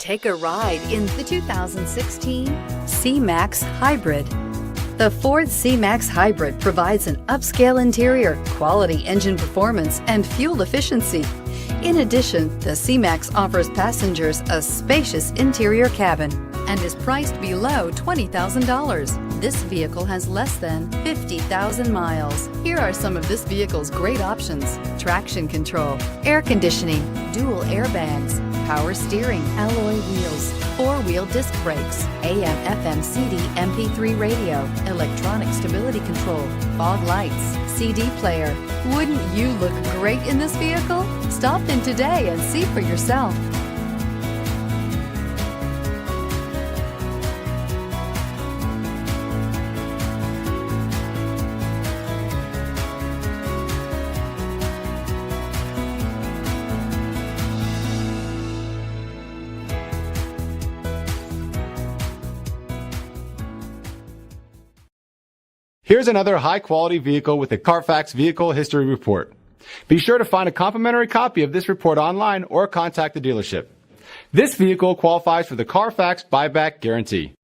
Take a ride in the 2016 C-Max Hybrid. The Ford C-Max Hybrid provides an upscale interior, quality engine performance, and fuel efficiency. In addition, the C-Max offers passengers a spacious interior cabin and is priced below $20,000. This vehicle has less than 50,000 miles. Here are some of this vehicle's great options: traction control, air conditioning, dual airbags, power steering, alloy wheels, four-wheel disc brakes, AM/FM CD MP3 radio, electronic stability control, fog lights, CD player. Wouldn't you look great in this vehicle? Stop in today and see for yourself. Here's another high-quality vehicle with a Carfax Vehicle History Report. Be sure to find a complimentary copy of this report online or contact the dealership. This vehicle qualifies for the Carfax Buyback Guarantee.